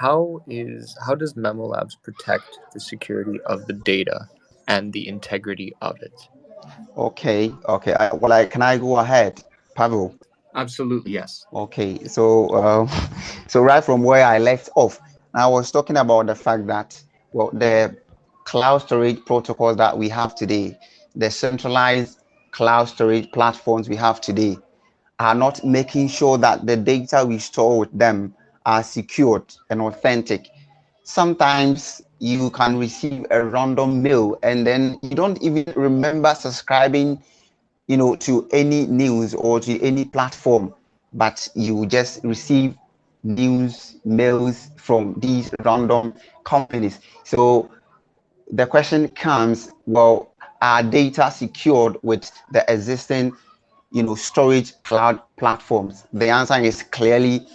how does Memolabs protect the security of the data and the integrity of it? Okay. Can I go ahead, Pavel? Absolutely, yes. Okay. So right from where I left off, I was talking about the fact that, well, the cloud storage protocols that we have today, the centralized cloud storage platforms we have today, are not making sure that the data we store with them are secured and authentic. Sometimes you can receive a random mail and then you don't even remember subscribing, to any news or to any platform, but you just receive news mails from these random companies. So the question comes, well, are data secured with the existing, storage cloud platforms? The answer is clearly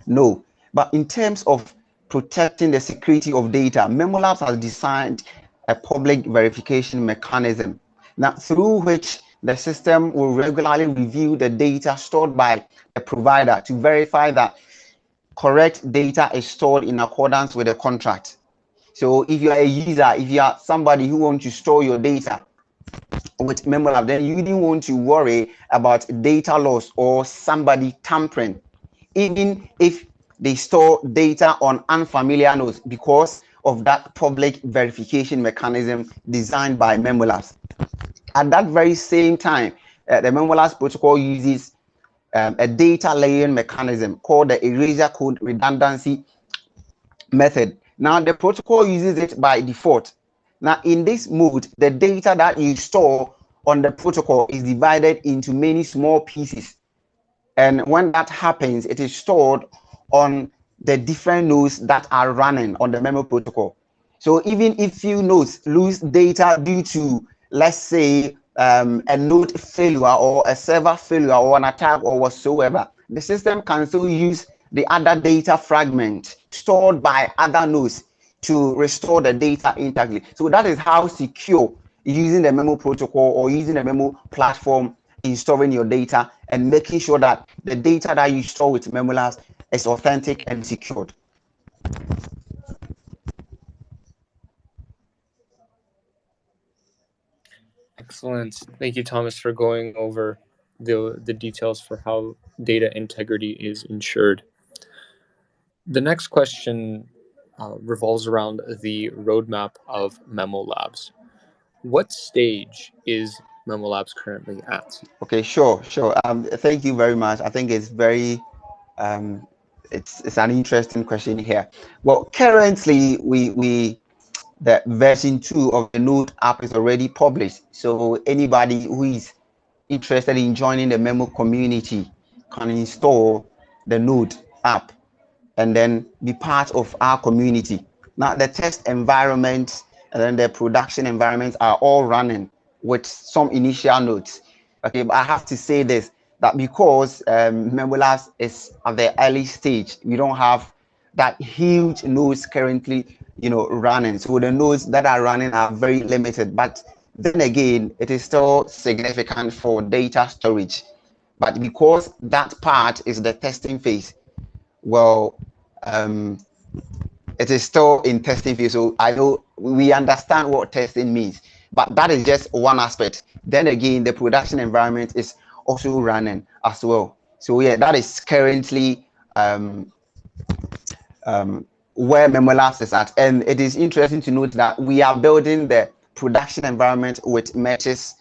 no. But in terms of protecting the security of data, Memolabs has designed a public verification mechanism now through which the system will regularly review the data stored by the provider to verify that correct data is stored in accordance with the contract. So if you are a user, if you are somebody who wants to store your data with Memolab, then you didn't want to worry about data loss or somebody tampering, even if they store data on unfamiliar nodes, because of that public verification mechanism designed by Memolabs. At that very same time, the Memolabs protocol uses a data layering mechanism called the erasure code redundancy method. Now, the protocol uses it by default. Now, in this mode, the data that you store on the protocol is divided into many small pieces. And when that happens, it is stored on the different nodes that are running on the Memo protocol. So even if few nodes lose data due to, let's say, a node failure or a server failure or an attack or whatsoever, the system can still use the other data fragment stored by other nodes to restore the data integrity. So that is how secure using the Memo protocol or using the Memo platform in storing your data and making sure that the data that you store with Memolabs is authentic and secured. Excellent. Thank you, Thomas, for going over the details for how data integrity is ensured. The next question revolves around the roadmap of Memolabs. What stage is Memolabs currently at? Okay, sure. Thank you very much. I think it's very it's an interesting question here. Well, currently we the version 2 of the Node app is already published. So anybody who is interested in joining the Memo community can install the Node app and then be part of our community. Now, the test environment and then the production environments are all running with some initial nodes. Okay, but I have to say this, that because Memolabs is at the early stage, we don't have that huge nodes currently, running. So the nodes that are running are very limited. But then again, it is still significant for data storage. But because that part is the testing phase, well, it is still in testing phase. So I know we understand what testing means, but that is just one aspect. Then again, the production environment is also running as well. So yeah, that is currently where Memolabs is at. And it is interesting to note that we are building the production environment with Metis,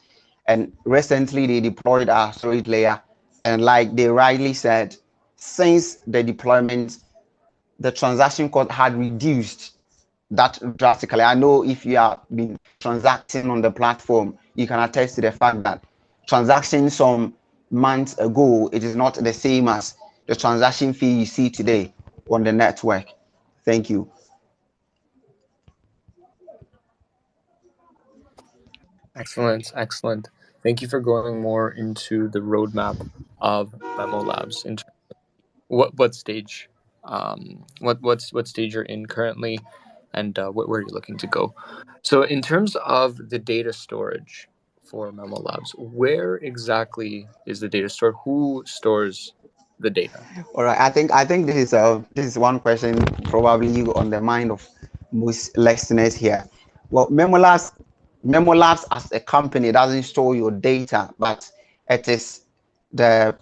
and recently they deployed our storage layer. And like they rightly said, since the deployment, the transaction cost had reduced that drastically. I know if you have been transacting on the platform, you can attest to the fact that transactions some months ago, it is not the same as the transaction fee you see today on the network. Thank you. Excellent, excellent. Thank you for going more into the roadmap of Memolabs. In what stage, what stage you're in currently, and where you're looking to go. So, in terms of the data storage for Memolabs, where exactly is the data stored? Who stores the data? All right, I think this is one question probably on the mind of most listeners here. Well, Memolabs as a company doesn't store your data, but it is the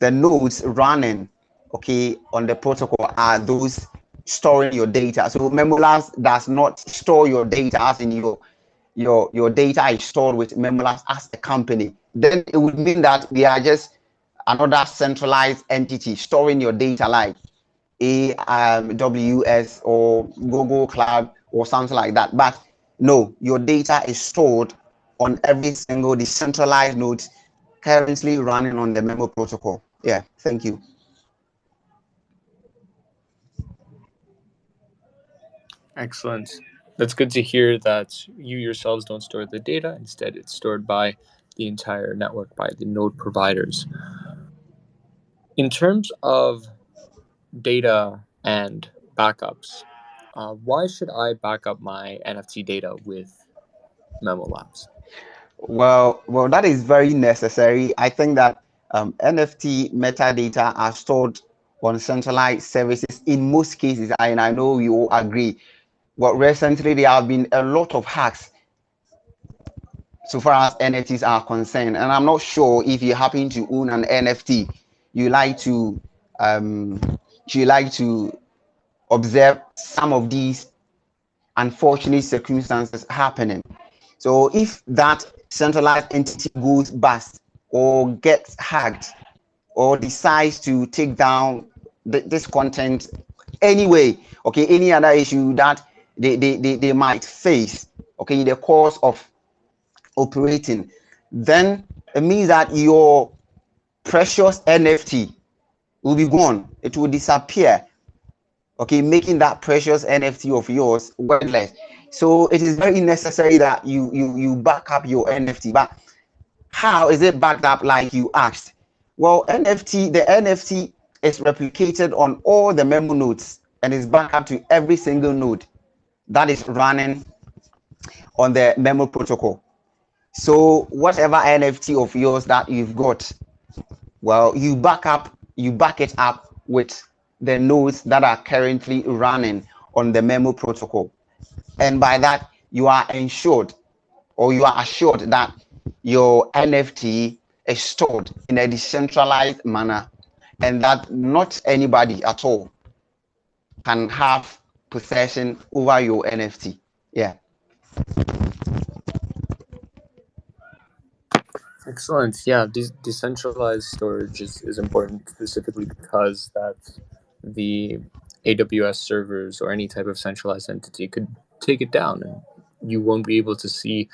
the nodes running, okay, on the protocol are those storing your data. So Memolabs does not store your data, as in your data is stored with Memolabs as a company. Then it would mean that we are just another centralized entity storing your data, like AWS or Google Cloud or something like that. But no, your data is stored on every single decentralized node currently running on the Memo protocol. Yeah, thank you. Excellent. That's good to hear that you yourselves don't store the data. Instead, it's stored by the entire network, by the node providers. In terms of data and backups, why should I back up my NFT data with Memolabs? Well, that is very necessary. I think that NFT metadata are stored on centralized services in most cases, and I know you all agree. Well, recently there have been a lot of hacks so far as NFTs are concerned, and I'm not sure if you happen to own an NFT, you like to um, you like to observe some of these unfortunate circumstances happening. So if that centralized entity goes bust or gets hacked or decides to take down this content anyway, okay, any other issue that they might face, okay, in the course of operating, then it means that your precious NFT will be gone. It will disappear, okay, making that precious NFT of yours worthless. So it is very necessary that you back up your NFT. But how is it backed up, like you asked? Well, the NFT is replicated on all the memo nodes and is backed up to every single node that is running on the memo protocol. So whatever NFT of yours that you've got, well, you back it up with the nodes that are currently running on the memo protocol. And by that, you are ensured, or you are assured that your NFT is stored in a decentralized manner and that not anybody at all can have possession over your NFT. Yeah. Excellent. Yeah, decentralized storage is important specifically because that the AWS servers or any type of centralized entity could take it down, and you won't be able to see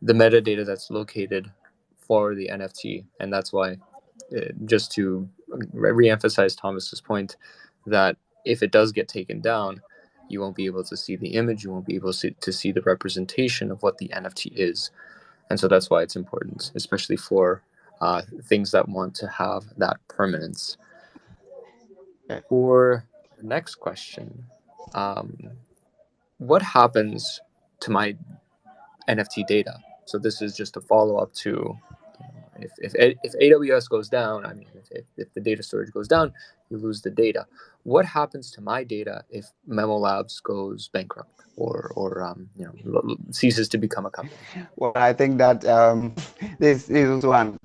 the metadata that's located for the NFT. And that's why, just to re-emphasize Thomas's point, that if it does get taken down, you won't be able to see the image, you won't be able to see the representation of what the NFT is. And so that's why it's important, especially for things that want to have that permanence. For the next question, um, what happens to my NFT data? So this is just a follow up to if AWS goes down, I mean, if the data storage goes down, you lose the data. What happens to my data if Memolabs goes bankrupt or ceases to become a company? Well, I think that this is also an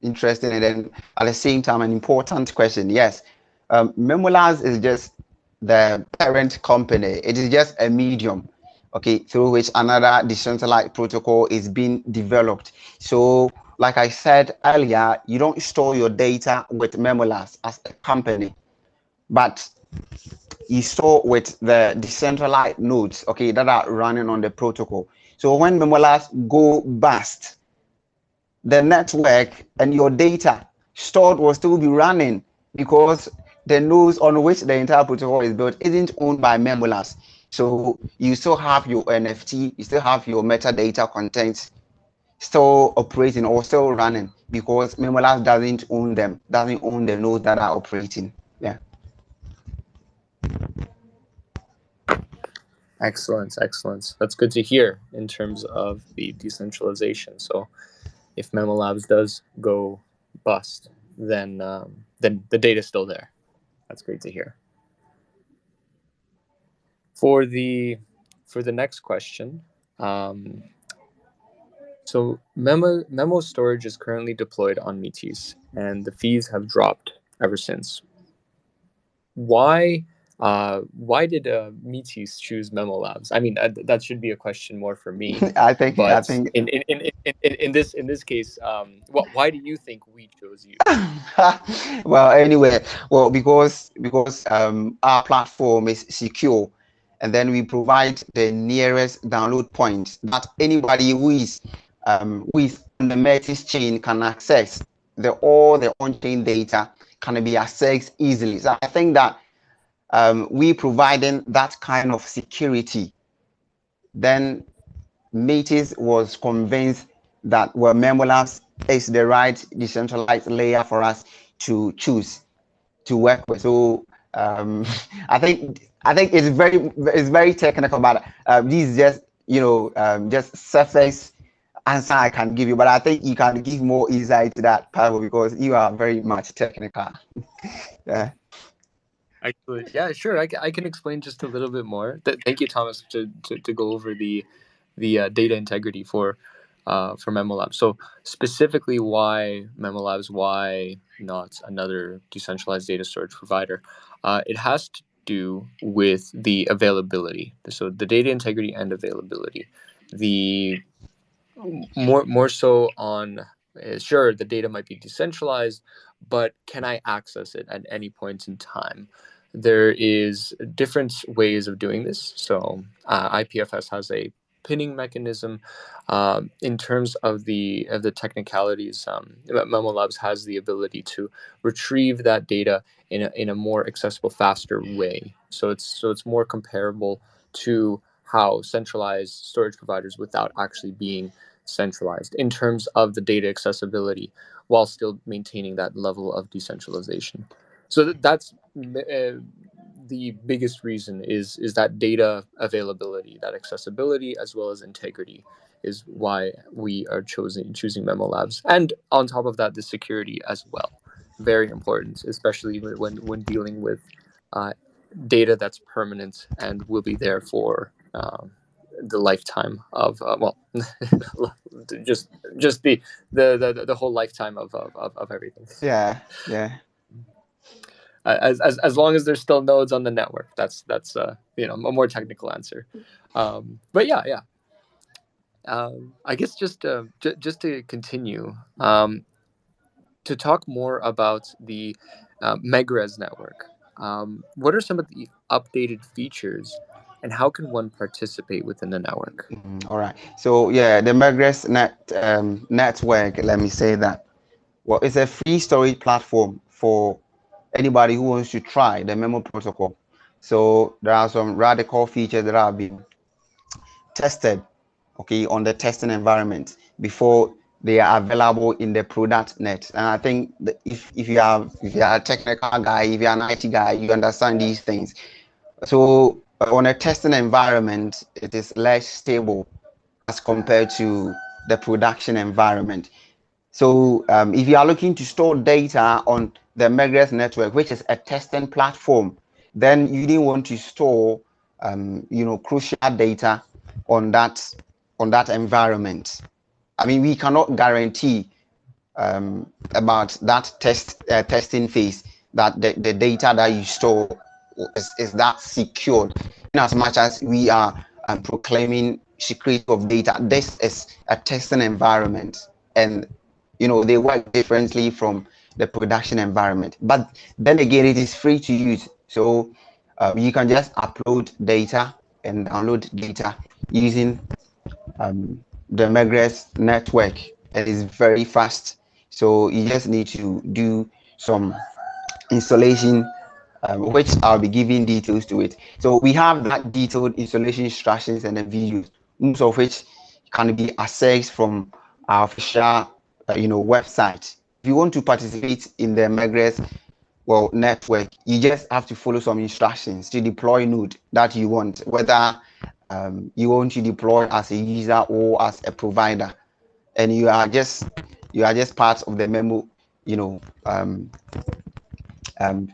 interesting and then at the same time an important question. Yes, Memolabs is just the parent company. It is just a medium, okay, through which another decentralized protocol is being developed. So, like I said earlier, you don't store your data with Memolabs as a company, but you store with the decentralized nodes, okay, that are running on the protocol. So when Memolabs go bust, the network and your data stored will still be running because the nodes on which the entire protocol is built isn't owned by Memolabs. So you still have your NFT, you still have your metadata content still operating or still running because Memolabs doesn't own them, doesn't own the nodes that are operating. Yeah. Excellent, excellent. That's good to hear in terms of the decentralization. So if Memolabs does go bust, then the data is still there. That's great to hear. For the next question, so memo storage is currently deployed on Metis, and the fees have dropped ever since. Why did Metis choose Memolabs? I mean, that should be a question more for me. I think in this case, why do you think we chose you? well, anyway, well, because our platform is secure, and then we provide the nearest download point that anybody who is on the Metis chain can access. All the on-chain data can be accessed easily. So I think that we providing that kind of security, then Metis was convinced that Memolabs is the right decentralized layer for us to choose to work with. So I think it's very technical, but this is just just surface answer I can give you. But I think you can give more insight to that, Pablo, because you are very much technical. Yeah. Actually, yeah, sure. I can explain just a little bit more. Thank you, Thomas, to go over the data integrity for Memolabs. So specifically, why Memolabs? Why not another decentralized data storage provider? It has to do with the availability. So the data integrity and availability. The more so on sure, the data might be decentralized, but can I access it at any point in time? There is different ways of doing this. So IPFS has a pinning mechanism. In terms of the technicalities, Memolabs has the ability to retrieve that data in a more accessible, faster way. So it's more comparable to how centralized storage providers, without actually being centralized in terms of the data accessibility, while still maintaining that level of decentralization. So that's the biggest reason is that data availability, that accessibility, as well as integrity, is why we are choosing Memolabs. And on top of that, the security as well, very important, especially when dealing with data that's permanent and will be there for the lifetime of just the whole lifetime of everything. Yeah. As long as there's still nodes on the network. That's a more technical answer. But yeah. I guess just to continue, to talk more about the Megrez network. What are some of the updated features, and how can one participate within the network? All right. So yeah, the Megrez network. Let me say that. Well, it's a free storage platform for anybody who wants to try the Memo protocol. So there are some radical features that have been tested, okay, on the testing environment before they are available in the product net. And I think that if you are a technical guy, if you're an IT guy, you understand these things. So on a testing environment, it is less stable as compared to the production environment. So if you are looking to store data on the Megrez network, which is a testing platform, then you didn't want to store, crucial data on that environment. I mean, we cannot guarantee about that testing phase that the data that you store is that secured. In as much as we are proclaiming security of data, this is a testing environment, and they work differently from the production environment. But then again, it is free to use, so you can just upload data and download data using the Megrez network. It is very fast, so you just need to do some installation, which I'll be giving details to it. So we have that detailed installation instructions and the videos, most of which can be accessed from our official website. If you want to participate in the Megrez network, you just have to follow some instructions to deploy node that you want, whether you want to deploy as a user or as a provider, and you are just part of the Memo you know,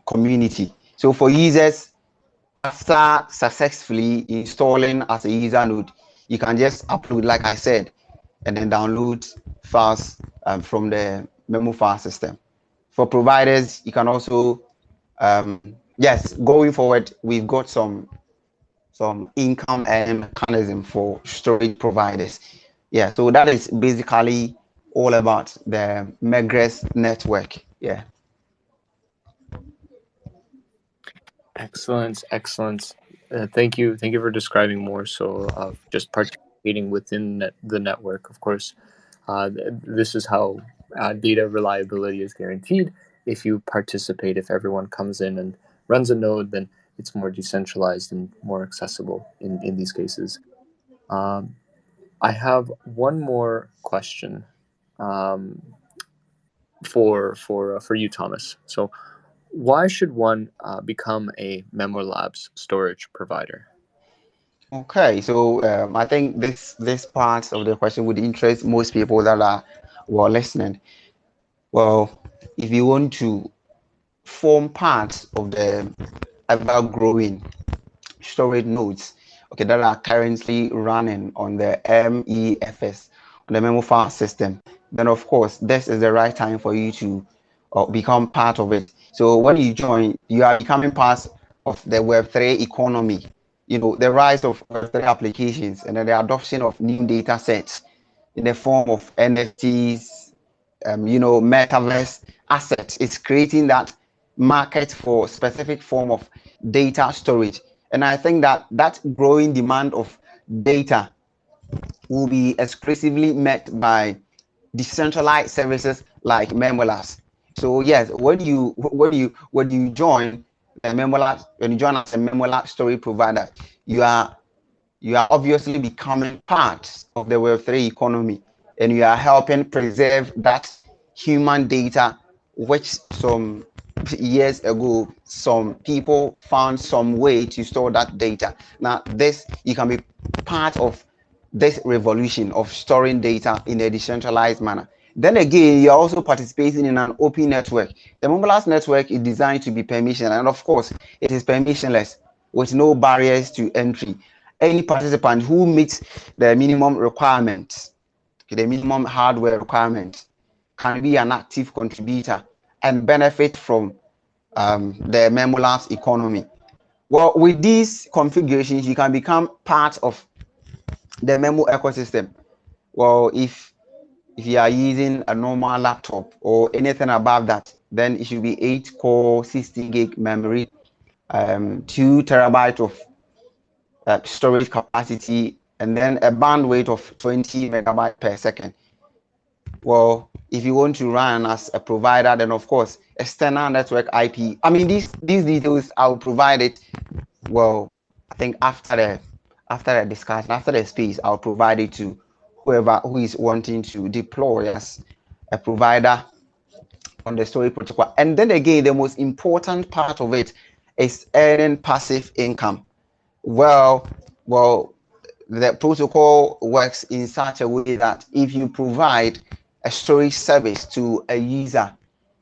community. So for users, after successfully installing as a user node, you can just upload, like I said, and then download files from the memo file system. For providers, you can also, yes, going forward, we've got some income and mechanism for storage providers. Yeah, so that is basically all about the Megres network. Yeah. Excellent, excellent. Thank you for describing more so of just participating within the network. Of course, this is how data reliability is guaranteed. If you participate, if everyone comes in and runs a node, then it's more decentralized and more accessible in these cases. Um, I have one more question um, for you, Thomas. So, why should one become a Memolabs storage provider? Okay, so I think this part of the question would interest most people that are listening. Well, if you want to form part of the ever-growing storage nodes, okay, that are currently running on the MEFS, on the memo file system, then of course this is the right time for you to become part of it. So when you join, you are becoming part of the Web3 economy. You know, the rise of Web3 applications and then the adoption of new data sets in the form of NFTs, metaverse assets. It's creating that market for specific form of data storage. And I think that that growing demand of data will be exclusively met by decentralized services like Memolabs. So yes, when you join the Memolabs, when you join as a Memolabs storage provider, you are you are obviously becoming part of the Web3 economy, and you are helping preserve that human data, which some years ago, some people found some way to store that data. Now, this, you can be part of this revolution of storing data in a decentralized manner. Then again, you're also participating in an open network. The Memolabs network is designed to be permissionless, and of course, it is permissionless with no barriers to entry. Any participant who meets the minimum requirements, the minimum hardware requirements, can be an active contributor and benefit from the Memolabs economy. Well, with these configurations, you can become part of the Memo ecosystem. Well, if you are using a normal laptop or anything above that, then it should be 8 core, 16 gig memory, 2 terabytes of storage capacity, and then a bandwidth of 20 megabytes per second. Well, if you want to run as a provider, then of course external network IP. I mean, these details I'll provide it. Well, I think after the discussion, after the space, I'll provide it to whoever who is wanting to deploy as a provider on the storage protocol. And then again, the most important part of it is earning passive income. Well, well, the protocol works in such a way that if you provide a storage service to a user,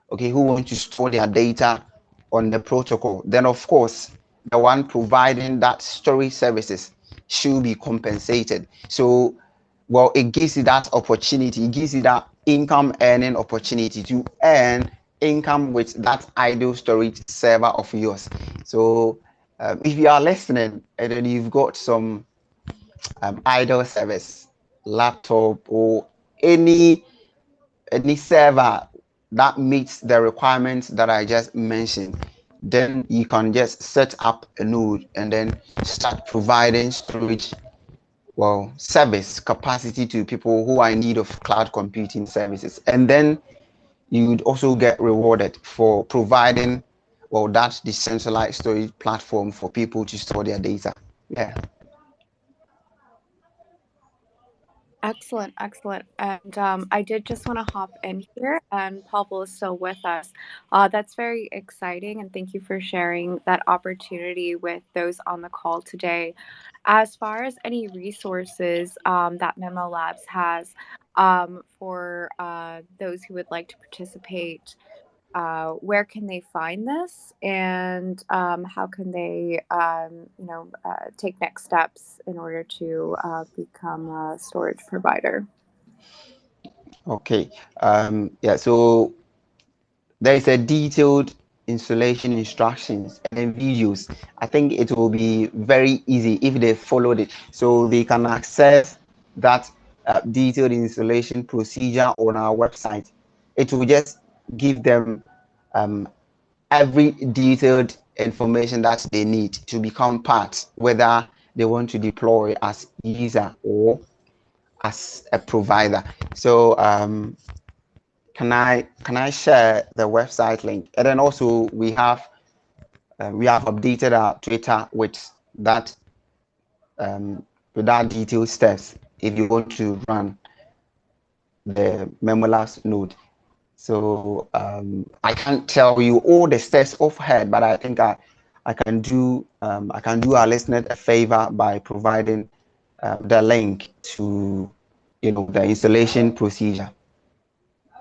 okay, who wants to store their data on the protocol, then of course the one providing that storage services should be compensated. So, well, it gives you that opportunity, it gives you that income earning opportunity to earn income with that idle storage server of yours. So if you are listening and then you've got some idle service, laptop, or any server that meets the requirements that I just mentioned, then you can just set up a node and then start providing storage, well, service capacity to people who are in need of cloud computing services. And then you would also get rewarded for providing, well, that decentralized storage platform for people to store their data. Yeah. Excellent, excellent. And I did just want to hop in here, and Pavel is still with us. That's very exciting, and thank you for sharing that opportunity with those on the call today. As far as any resources that Memo Labs has, For those who would like to participate, where can they find this, and how can they, take next steps in order to become a storage provider? Okay. Yeah. So there is a detailed installation instructions and videos. I think it will be very easy if they followed it, so they can access that detailed installation procedure on our website. It will just give them every detailed information that they need to become part, whether they want to deploy as user or as a provider. So can I share the website link? And then also we have updated our Twitter with that detailed steps if you want to run the Memolabs node. So I can't tell you all the steps offhand, but I think I can do our listeners a favor by providing the link to the installation procedure.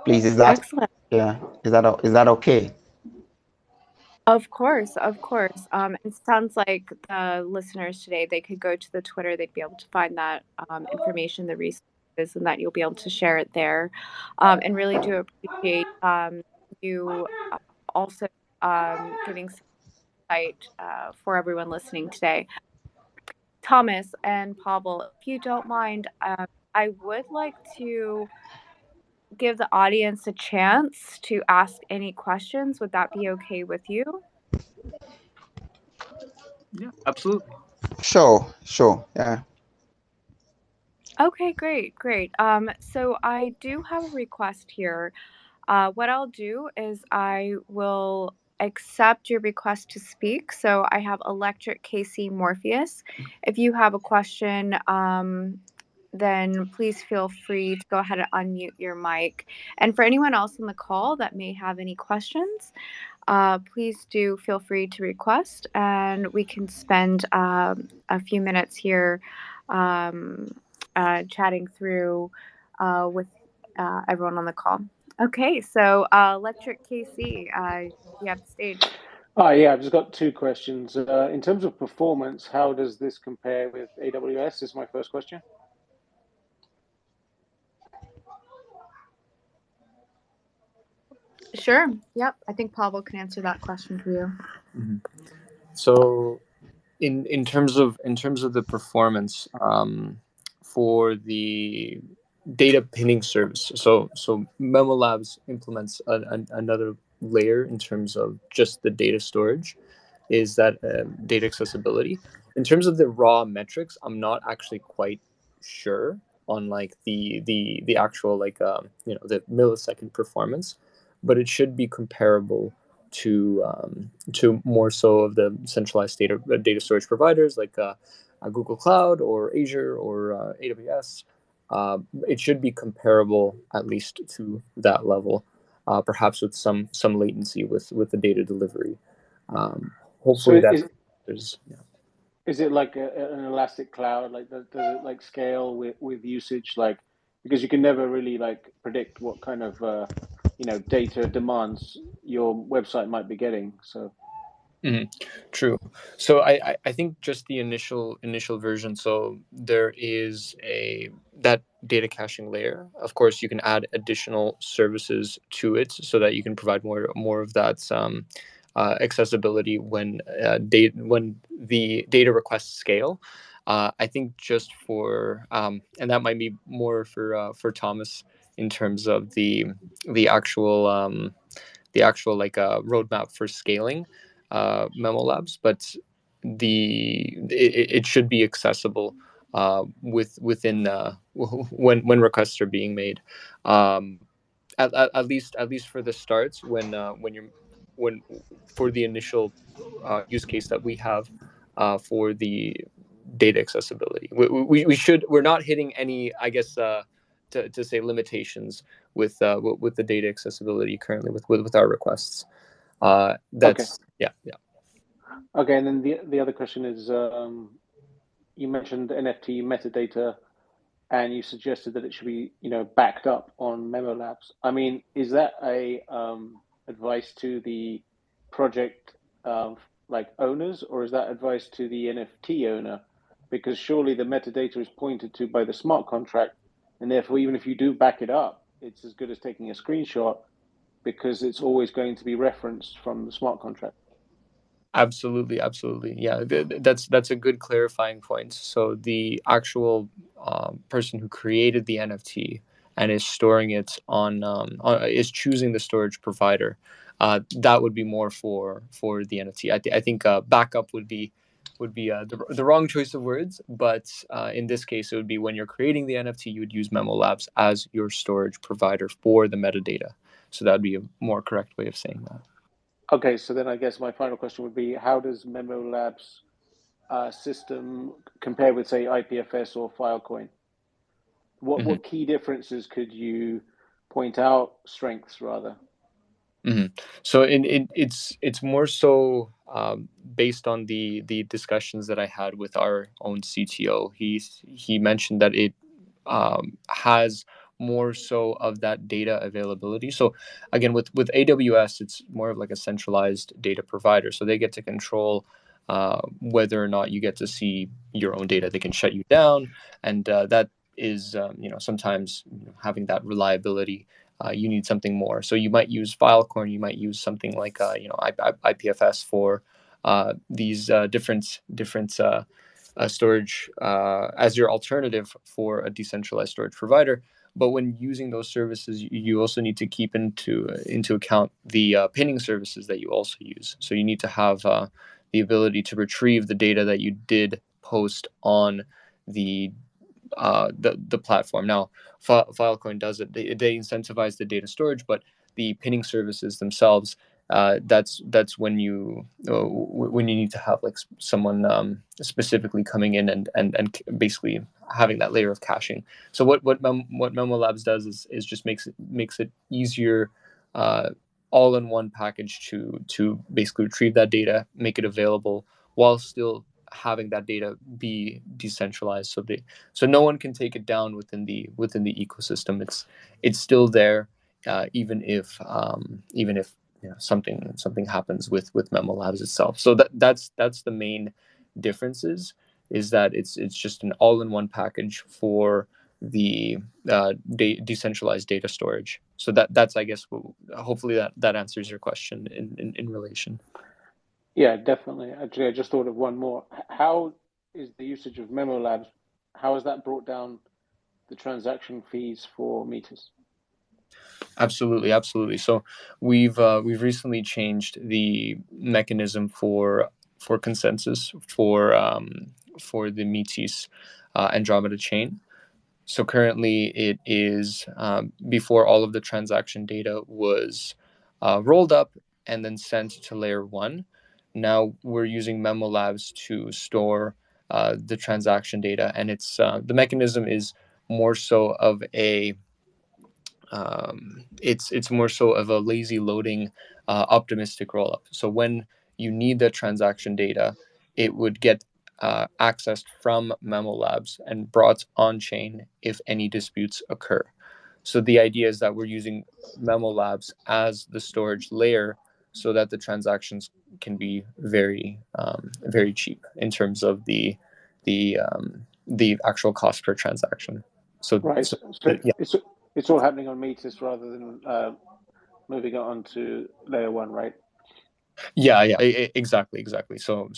Please, Excellent. is that okay? Of course, of course. It sounds like the listeners today, they could go to the Twitter, they'd be able to find that information, the resources, and that you'll be able to share it there. And really do appreciate you also giving some insight for everyone listening today. Thomas and Pavel, if you don't mind, I would like to give the audience a chance to ask any questions. Would that be okay with you? Yeah, absolutely. Sure. Yeah. Okay, great, great. So I do have a request here. What I'll do is I will accept your request to speak. So I have Electric KC Morpheus. If you have a question, then please feel free to go ahead and unmute your mic. And for anyone else on the call that may have any questions, please do feel free to request, and we can spend a few minutes here um, chatting through with everyone on the call. Okay, so Electric KC, you have the stage. Yeah, I've just got two questions. In terms of performance, how does this compare with AWS? Is my first question. Sure. Yep. I think Pavel can answer that question for you. Mm-hmm. So, in terms of the performance for the data pinning service, so Memolabs implements another layer in terms of just the data storage, is that data accessibility. In terms of the raw metrics, I'm not actually quite sure on like the actual like the millisecond performance, but it should be comparable to more so of the centralized data storage providers like Google Cloud or Azure or AWS. It should be comparable at least to that level, perhaps with some latency with the data delivery. Hopefully So that there's is it like an elastic cloud? Like does it like scale with usage? Like because you can never really like predict what kind of data demands your website might be getting. So True. So I think just the initial version. So there is that data caching layer. Of course, you can add additional services to it so that you can provide more of that accessibility when when the data requests scale. I think just for and that might be more for Thomas in terms of the actual like roadmap for scaling Memolabs, but it should be accessible within when requests are being made. Um, at least for the starts when for the initial use case that we have for the data accessibility. We're not hitting any, I guess, to say limitations with the data accessibility currently with our requests. okay, That's yeah. okay. And then the other question is, you mentioned NFT metadata and you suggested that it should be, backed up on Memolabs. I mean, is that a advice to the project owners, or is that advice to the NFT owner? Because surely the metadata is pointed to by the smart contract, and therefore even if you do back it up, it's as good as taking a screenshot because it's always going to be referenced from the smart contract. Absolutely, absolutely. Yeah, that's a good clarifying point. So the actual person who created the NFT and is storing it is choosing the storage provider. That would be more for the NFT. I think backup would be the wrong choice of words, but in this case, it would be when you're creating the NFT, you would use Memolabs as your storage provider for the metadata. So that would be a more correct way of saying that. Okay, so then I guess my final question would be, how does Memolabs system compare with, say, IPFS or Filecoin? What key differences could you point out? Strengths, rather. So it's more so based on the discussions that I had with our own CTO. He mentioned that it has more so of that data availability. So again, with AWS, it's more of like a centralized data provider. So they get to control whether or not you get to see your own data. They can shut you down, and that is sometimes having that reliability. You need something more. So you might use Filecoin, you might use something like IPFS for these different storage as your alternative for a decentralized storage provider. But when using those services, you also need to keep into account the pinning services that you also use. So you need to have the ability to retrieve the data that you did post on the platform. Now, Filecoin does it. They incentivize the data storage, but the pinning services themselves, that's when you need to have like someone specifically coming in and basically having that layer of caching. So what Memolabs does is just makes it easier, all in one package to basically retrieve that data, make it available while still having that data be decentralized, so no one can take it down within the ecosystem. It's still there, even if something happens with Memolabs itself. So that's the main differences, is that it's just an all-in-one package for the decentralized data storage. So that's I guess hopefully that answers your question in relation. Yeah, definitely. Actually, I just thought of one more. How is the usage of Memolabs? How has that brought down the transaction fees for Metis? Absolutely. So we've recently changed the mechanism for consensus for the Metis Andromeda chain. So currently it is before all of the transaction data was rolled up and then sent to layer 1. Now we're using Memolabs to store the transaction data, and it's the mechanism is more so of a it's more so of a lazy loading optimistic rollup. So when you need the transaction data, it would get accessed from Memolabs and brought on chain if any disputes occur. So the idea is that we're using Memolabs as the storage layer so that the transactions can be very very cheap in terms of the actual cost per transaction. So Right. So yeah. it's all happening on Metis rather than moving it on to layer 1, right? Yeah, exactly. So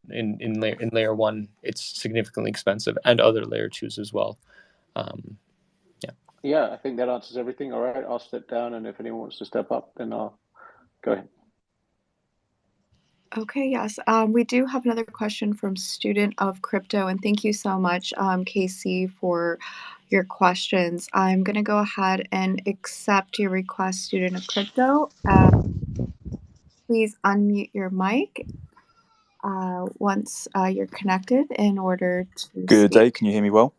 in layer 1, it's significantly expensive, and other layer 2s as well. Yeah, I think that answers everything. All right, I'll step down, and if anyone wants to step up, then I'll go ahead. Okay, yes. We do have another question from Student of Crypto, and thank you so much, Casey, for your questions. I'm going to go ahead and accept your request, Student of Crypto. Please unmute your mic once you're connected in order to Good speak. day. Can you hear me well?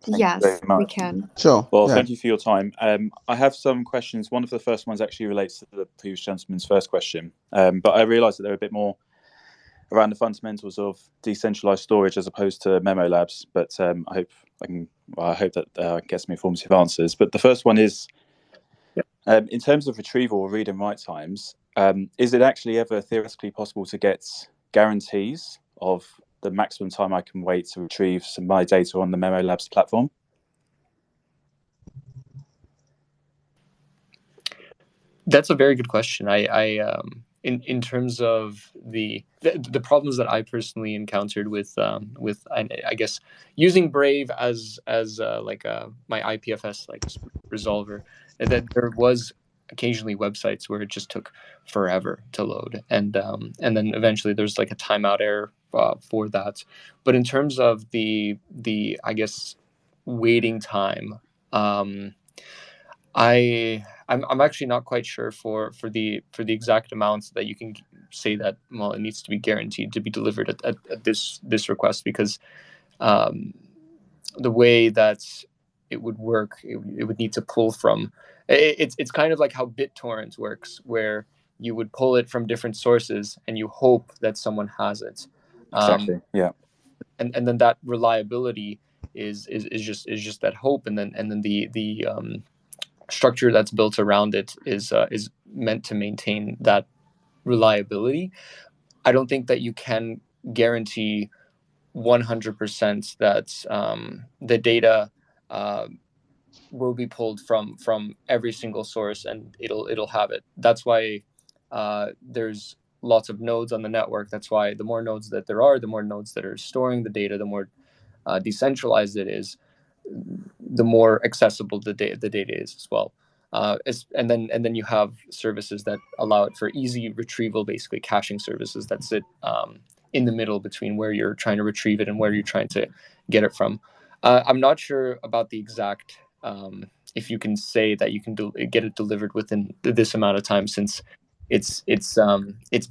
Yes, we can. Sure. Well, yeah. Thank you for your time. I have some questions. One of the first ones actually relates to the previous gentleman's first question, but I realised that they're a bit more around the fundamentals of decentralized storage as opposed to Memolabs, but I hope that gets me informative answers. But the first one is, in terms of retrieval or read and write times, is it actually ever theoretically possible to get guarantees of the maximum time I can wait to retrieve some of my data on the Memolabs platform? That's a very good question. In terms of the problems that I personally encountered with I guess using Brave as my IPFS resolver, that there was occasionally websites where it just took forever to load, and then eventually there's like a timeout error for that. But in terms of the I guess waiting time, I'm actually not quite sure for the exact amounts that you can say that, well, it needs to be guaranteed to be delivered at this request, because the way that it would work, it would need to pull from it's kind of like how BitTorrent works, where you would pull it from different sources and you hope that someone has it. Exactly. Yeah. And then that reliability is just that hope, and then the structure that's built around it is meant to maintain that reliability. I don't think that you can guarantee 100% that the data will be pulled from every single source and it'll have it. That's why there's lots of nodes on the network. That's why the more nodes that there are, the more nodes that are storing the data, the more decentralized it is, the more accessible the data is as well. And then you have services that allow it for easy retrieval, basically caching services that sit in the middle between where you're trying to retrieve it and where you're trying to get it from. I'm not sure about the exact if you can say that you can get it delivered within this amount of time, since it's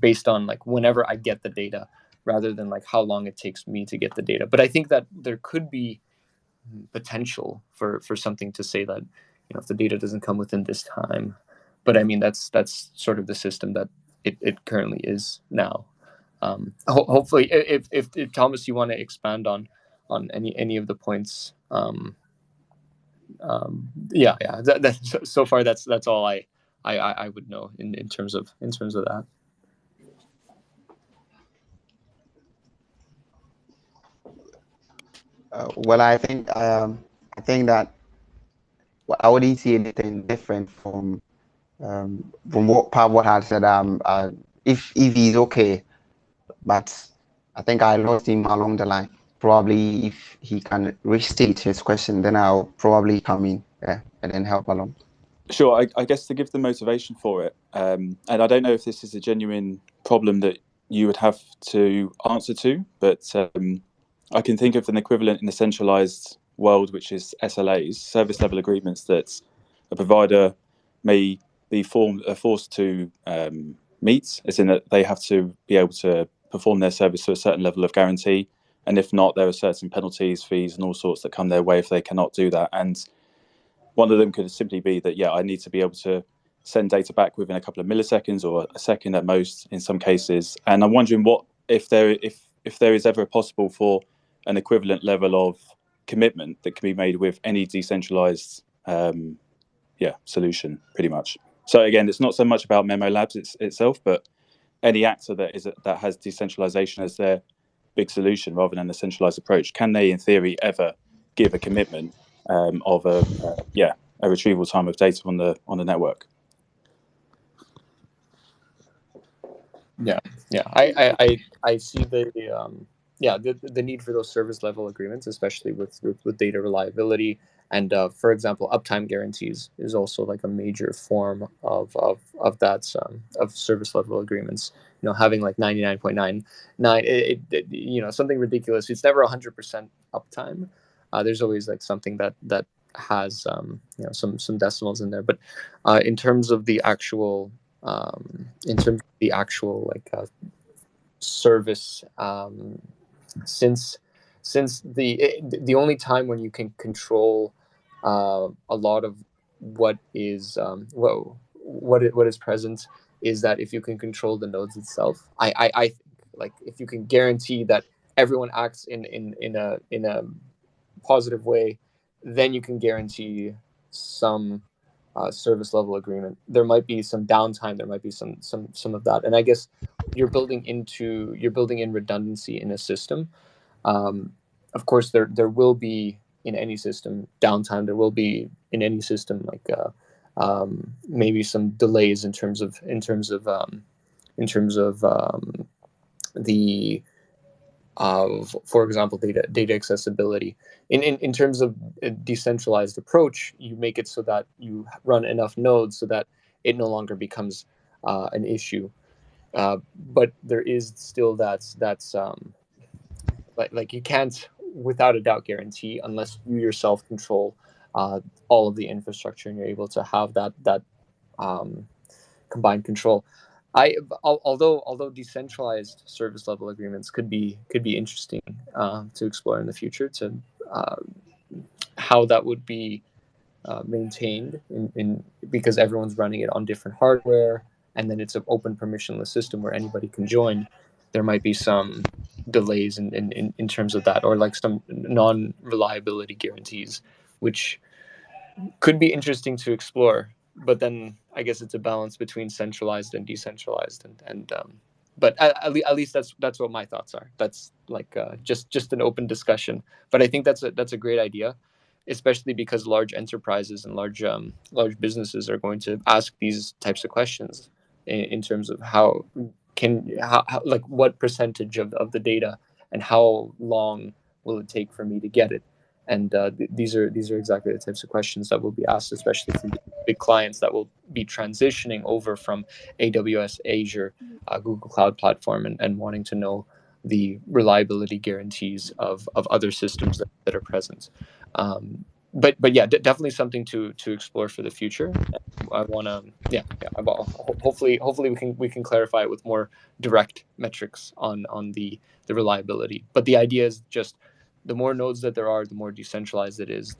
based on like whenever I get the data, rather than like how long it takes me to get the data. But I think that there could be potential for something to say that, you know, if the data doesn't come within this time. But I mean, that's sort of the system that it currently is now. Hopefully, if Thomas, you want to expand on any of the points. So far that's all I would know in terms of that. Well, I think that I wouldn't see anything different from what Pablo had said. If he's okay, but I think I lost him along the line. Probably if he can restate his question, then I'll probably come in and then help along. Sure. I guess to give the motivation for it, and I don't know if this is a genuine problem that you would have to answer to, but I can think of an equivalent in the centralized world, which is SLAs, service level agreements, that a provider may be forced to meet, as in that they have to be able to perform their service to a certain level of guarantee, and if not, there are certain penalties, fees, and all sorts that come their way if they cannot do that. And one of them could simply be that, yeah, I need to be able to send data back within a couple of milliseconds or a second at most in some cases. And I'm wondering what if there is ever possible for an equivalent level of commitment that can be made with any decentralized solution, pretty much. So again, it's not so much about Memolabs itself, but any actor that has decentralization as their big solution rather than a centralized approach. Can they, in theory, ever give a commitment of a retrieval time of data on the network? Yeah. I see the need for those service level agreements, especially with data reliability, and for example, uptime guarantees is also like a major form of that of service level agreements. You know, having like 99.99, something ridiculous. It's never 100% uptime. There's always like something that has some decimals in there, but in terms of the actual service, since the only time when you can control a lot of what is what is present is that if you can control the nodes itself. I think like if you can guarantee that everyone acts in a positive way, then you can guarantee some service level agreement. There might be some downtime, there might be some of that, and I guess you're building in redundancy in a system. Of course, there will be in any system downtime. There will be in any system like maybe some delays in terms of the for example, data accessibility. In terms of a decentralized approach, you make it so that you run enough nodes so that it no longer becomes an issue. But there is still that's like you can't without a doubt guarantee unless you yourself control all of the infrastructure and you're able to have that combined control. Although decentralized service level agreements could be interesting to explore in the future, to how that would be maintained in because everyone's running it on different hardware, and then it's an open permissionless system where anybody can join. There might be some delays in terms of that, or like some non-reliability guarantees, which could be interesting to explore. But then I guess it's a balance between centralized and decentralized, and but at least that's what my thoughts are. That's like just an open discussion. But I think that's a great idea, especially because large enterprises and large businesses are going to ask these types of questions in terms of how like what percentage of the data and how long will it take for me to get it. And these are exactly the types of questions that will be asked, especially from big clients that will be transitioning over from AWS, Azure, Google Cloud Platform, and wanting to know the reliability guarantees of other systems that are present. But yeah, definitely something to explore for the future. I want to hopefully we can clarify it with more direct metrics on the reliability. But the idea is just the more nodes that there are, the more decentralized it is.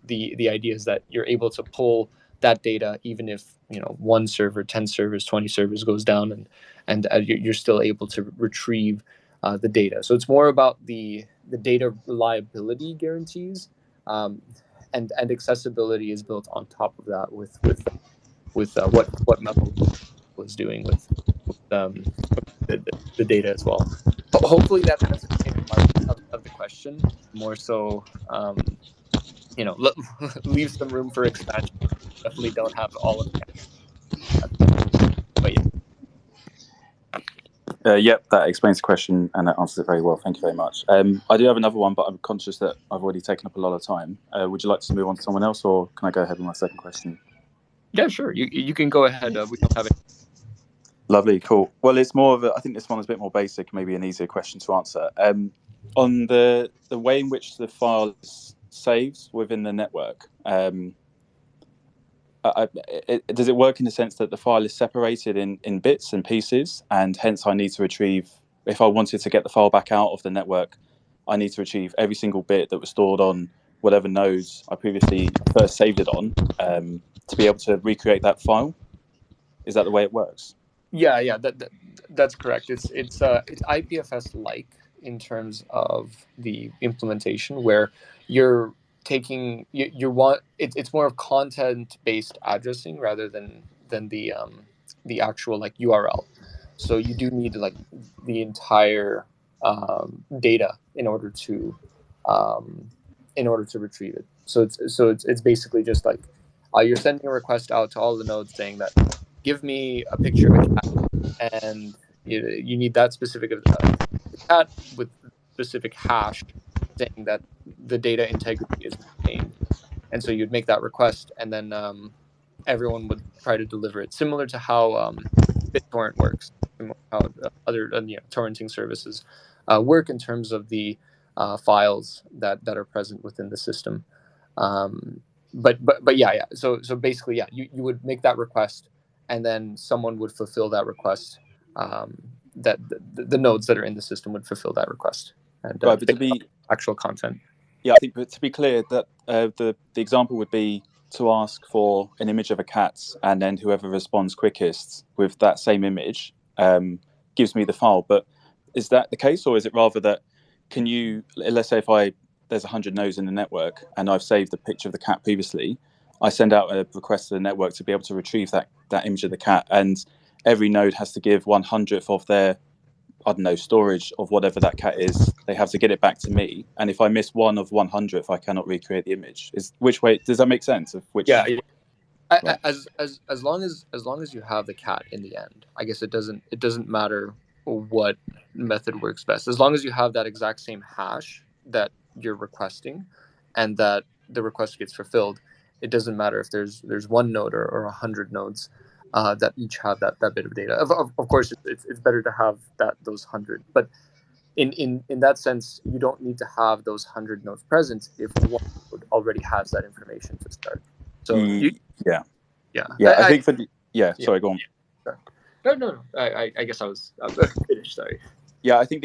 The idea is that you're able to pull that data even if 1 server, 10 servers, 20 servers goes down, and you're still able to retrieve the data. So it's more about the data reliability guarantees, and accessibility is built on top of that with what Memo was doing with the data as well. Hopefully that answers part of the question. More so, leave some room for expansion. Definitely don't have all of the, but yeah. Yep, that explains the question and that answers it very well. Thank you very much. I do have another one, but I'm conscious that I've already taken up a lot of time. Would you like to move on to someone else, or can I go ahead with my second question? Yeah, sure. You can go ahead. We don't have it. Lovely, cool. Well, it's more of I think this one is a bit more basic, maybe an easier question to answer. On the way in which the file is saved within the network, does it work in the sense that the file is separated in bits and pieces, and hence I need to retrieve, if I wanted to get the file back out of the network, I need to retrieve every single bit that was stored on whatever nodes I previously first saved it on, to be able to recreate that file? Is that the way it works? Yeah, that's correct. It's IPFS like in terms of the implementation, where you're taking you want it's more of content based addressing rather than the actual like URL. So you do need like the entire data in order to retrieve it. So it's basically just like you're sending a request out to all the nodes saying that give me a picture of a cat, and you need that specific cat with specific hash saying that the data integrity is maintained. And so you'd make that request, and then everyone would try to deliver it, similar to how BitTorrent works, how other torrenting services work in terms of the files that are present within the system. But yeah. So basically, yeah, you would make that request, and then someone would fulfill that request. That the nodes that are in the system would fulfill that request, and Right, but to be actual content. Yeah, I think, but to be clear, that the example would be to ask for an image of a cat, and then whoever responds quickest with that same image gives me the file. But is that the case, or is it rather that can you, let's say if there's 100 nodes in the network and I've saved the picture of the cat previously, I send out a request to the network to be able to retrieve that image of the cat, and every node has to give 1/100th of their, I don't know, storage of whatever that cat is. They have to get it back to me, and if I miss 1 of 1/100th, I cannot recreate the image. Which way does that make sense? Of which? Yeah. Right. As long as you have the cat in the end, I guess it doesn't matter what method works best. As long as you have that exact same hash that you're requesting, and that the request gets fulfilled, it doesn't matter if there's one node or 100 nodes that each have that bit of data. Of course, it's better to have those 100, but in that sense, you don't need to have those 100 nodes present if one node already has that information to start. So Yeah. yeah. I think for sorry, go on. Sorry. No. I guess I was finished. Sorry. Yeah, I think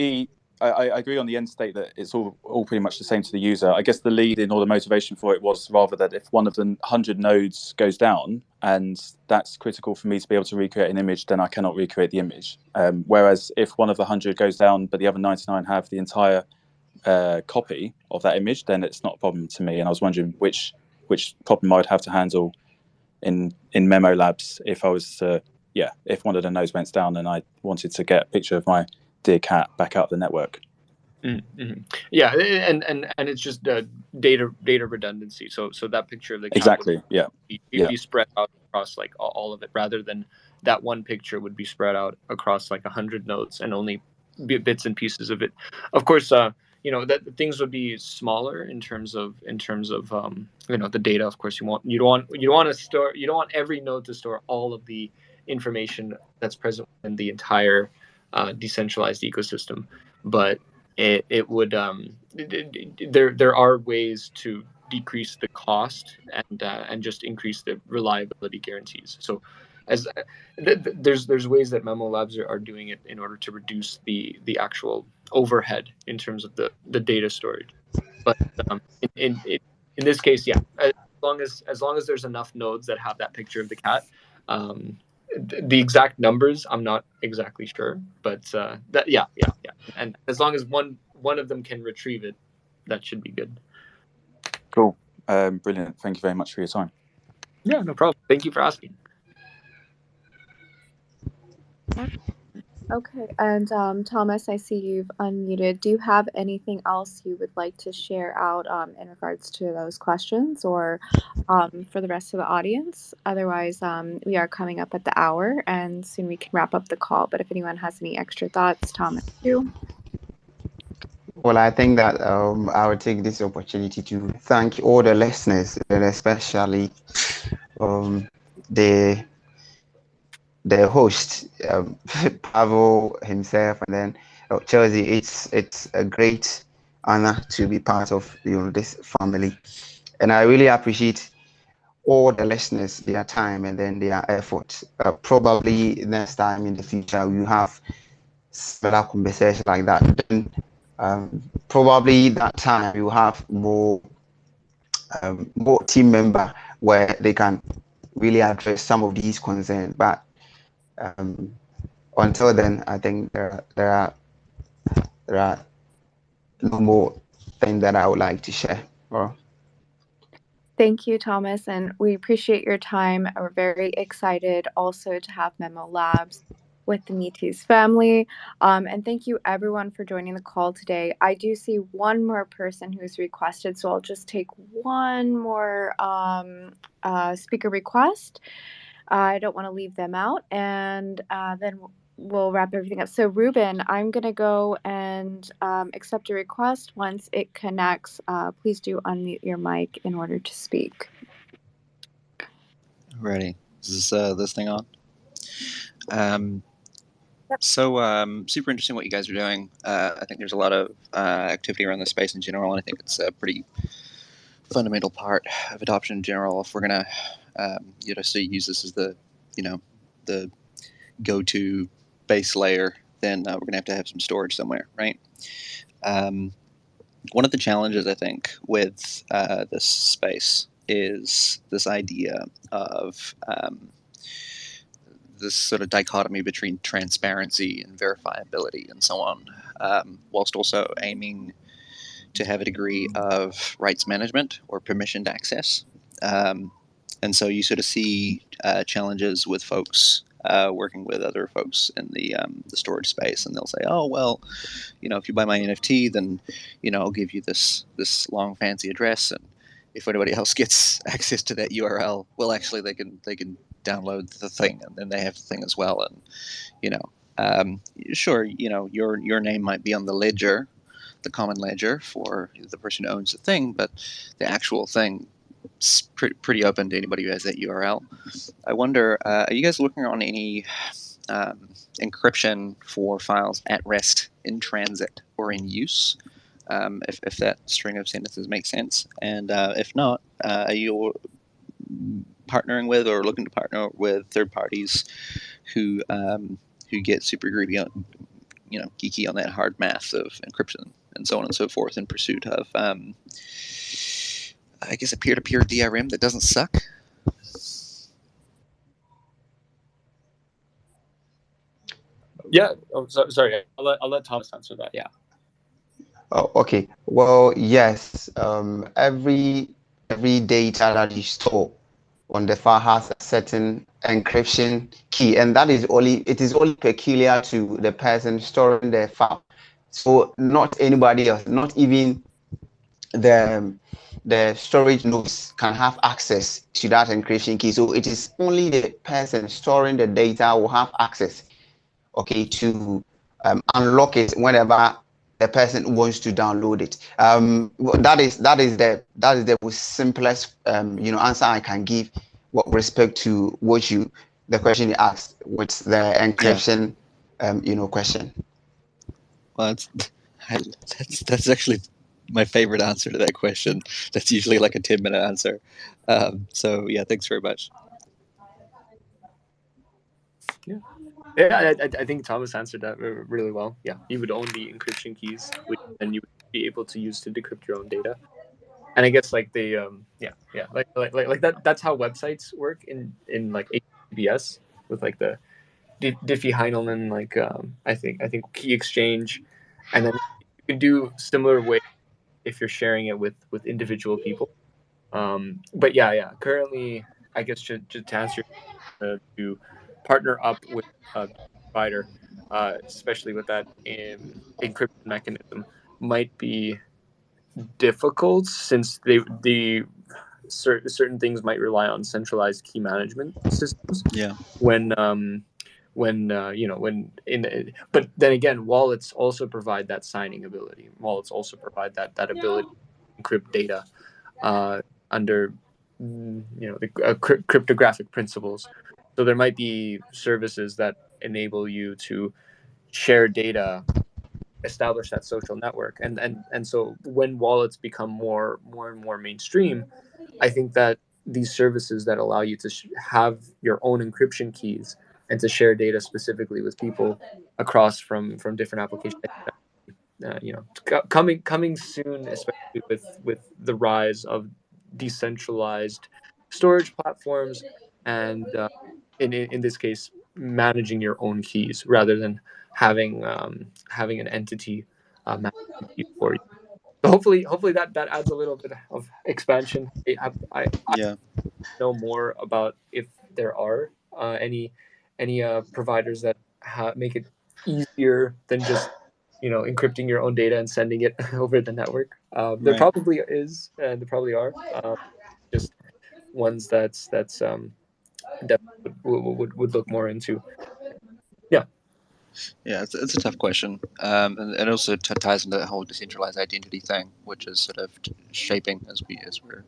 I agree on the end state that it's all pretty much the same to the user. I guess the lead in or the motivation for it was rather that if one of the 100 nodes goes down, and that's critical for me to be able to recreate an image, then I cannot recreate the image. Whereas if one of the 100 goes down, but the other 99 have the entire copy of that image, then it's not a problem to me. And I was wondering which problem I'd have to handle in Memolabs if I was to, if one of the nodes went down and I wanted to get a picture of my dear cat back out the network. Mm-hmm. Yeah, and it's just data redundancy. So that picture of the cat exactly would be spread out across like all of it, rather than that one picture would be spread out across like 100 nodes and only bits and pieces of it. Of course, that things would be smaller in terms of the data. Of course, you don't want every node to store all of the information that's present in the entire decentralized ecosystem, but it would there are ways to decrease the cost and just increase the reliability guarantees. So there's ways that Memolabs are doing it in order to reduce the actual overhead in terms of the data storage. But in this case, as long as there's enough nodes that have that picture of the cat. The exact numbers, I'm not exactly sure, but and as long as one of them can retrieve it, that should be good. Cool. Brilliant. Thank you very much for your time. Yeah, no problem. Thank you for asking. Okay, and Thomas, I see you've unmuted. Do you have anything else you would like to share out in regards to those questions, or for the rest of the audience? Otherwise, we are coming up at the hour, and soon we can wrap up the call. But if anyone has any extra thoughts, Thomas, too. Well, I think that I will take this opportunity to thank all the listeners, and especially the host, Pavel himself, and then Chelsea. It's a great honor to be part of this family, and I really appreciate all the listeners, their time and then their effort. Probably next time in the future we have similar conversation like that. Then probably that time you have more team member where they can really address some of these concerns. But until then, I think there are no more things that I would like to share. Thank you, Thomas, and we appreciate your time. We're very excited also to have Memolabs with the Metis family. And thank you everyone for joining the call today. I do see one more person who's requested, so I'll just take one more speaker request. I don't want to leave them out, and then we'll wrap everything up. So Ruben, I'm going to go and accept a request. Once it connects, please do unmute your mic in order to speak. Ready. Is this thing on? So super interesting what you guys are doing. I think there's a lot of activity around the space in general, and I think it's a pretty fundamental part of adoption in general. If we're gonna use this as the the go-to base layer, then we're gonna have to have some storage somewhere, right? One of the challenges I think with this space is this idea of this sort of dichotomy between transparency and verifiability and so on, whilst also aiming to have a degree of rights management or permissioned access. And so you sort of see challenges with folks working with other folks in the storage space, and they'll say, "Oh, well, if you buy my NFT, then I'll give you this long fancy address, and if anybody else gets access to that URL, well, actually they can download the thing, and then they have the thing as well." And sure, your name might be on the ledger, the common ledger for the person who owns the thing, but the actual thing is pretty open to anybody who has that URL. I wonder, are you guys looking on any encryption for files at rest, in transit, or in use? If that string of sentences makes sense, and if not, are you partnering with or looking to partner with third parties who get super greedy on, geeky on that hard math of encryption and so on and so forth in pursuit of, I guess, a peer-to-peer DRM that doesn't suck? Yeah. Oh, sorry. I'll let Thomas answer that. Yeah. Oh, okay. Well, yes. Every data that you store on the file has a certain encryption key, and it is only peculiar to the person storing the file. So not anybody else, not even the storage nodes can have access to that encryption key. So it is only the person storing the data will have access, okay, to unlock it whenever the person wants to download it. That is the simplest answer I can give with respect to the question you asked, what's the encryption question. Well, that's actually my favorite answer to that question. That's usually like a 10-minute answer. So yeah, thanks very much. Yeah, I think Thomas answered that really well. Yeah, you would own the encryption keys, which then you would be able to use to decrypt your own data. And I guess like they like that's how websites work in like HTTPS with like the Diffie-Heinzelmann I think key exchange, and then you can do similar way if you're sharing it with individual people. But yeah, currently I guess to answer to partner up with a provider, especially with that encryption mechanism, might be difficult since certain things might rely on centralized key management systems. Yeah. But then again, wallets also provide that signing ability. Wallets also provide that ability to encrypt data under cryptographic principles. So there might be services that enable you to share data, establish that social network, and so when wallets become more and more mainstream, I think that these services that allow you to have your own encryption keys and to share data specifically with people across from different applications, coming soon, especially with the rise of decentralized storage platforms, and in this case, managing your own keys rather than having an entity manage keys for you. So hopefully that adds a little bit of expansion. I Yeah. know more about if there are any providers that make it easier than just encrypting your own data and sending it over the network. There Right. probably is, and there probably are. Just ones that would look more into. Yeah. Yeah, it's a tough question, and also ties into that whole decentralized identity thing, which is sort of shaping as we're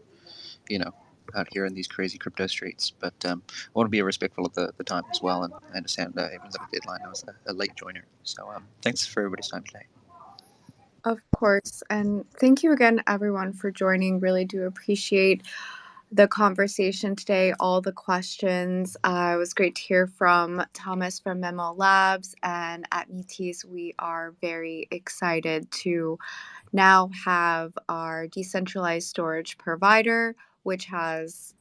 out here in these crazy crypto streets. But I want to be respectful of the time as well, and I understand even though the deadline, I was a late joiner. So thanks for everybody's time today. Of course. And thank you again, everyone, for joining. Really do appreciate the conversation today, all the questions. It was great to hear from Thomas from Memolabs, and at Metis, we are very excited to now have our decentralized storage provider, which has,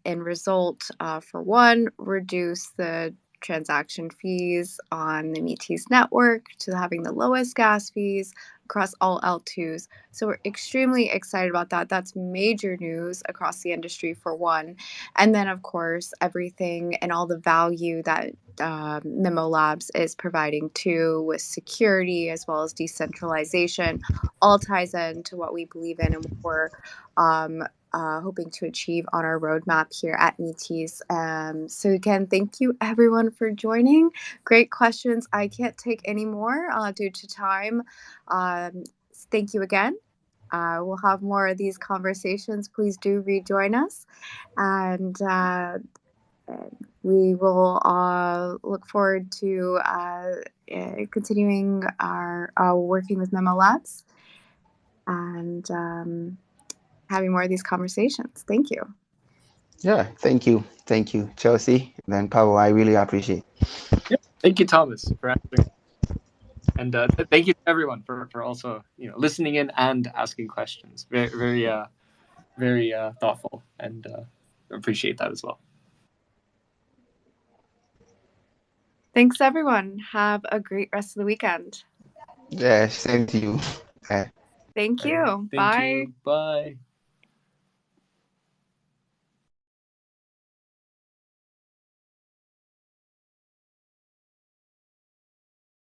in result, for one, reduced the transaction fees on the Metis network to having the lowest gas fees across all L2s. So we're extremely excited about that. That's major news across the industry for one. And then, of course, everything and all the value that Memolabs is providing too, with security as well as decentralization, all ties into what we believe in and what we're hoping to achieve on our roadmap here at Metis. So again, thank you everyone for joining. Great questions. I can't take any more due to time. Thank you again. We'll have more of these conversations. Please do rejoin us. And we will look forward to continuing our working with Memolabs and having more of these conversations. Thank you. Yeah, thank you, Chelsea. Then Pavel, I really appreciate. Yeah, thank you, Thomas, for answering. And thank you to everyone for also listening in and asking questions. Very thoughtful, and appreciate that as well. Thanks, everyone. Have a great rest of the weekend. Yeah, same to you. Thank you. Thank you. Bye.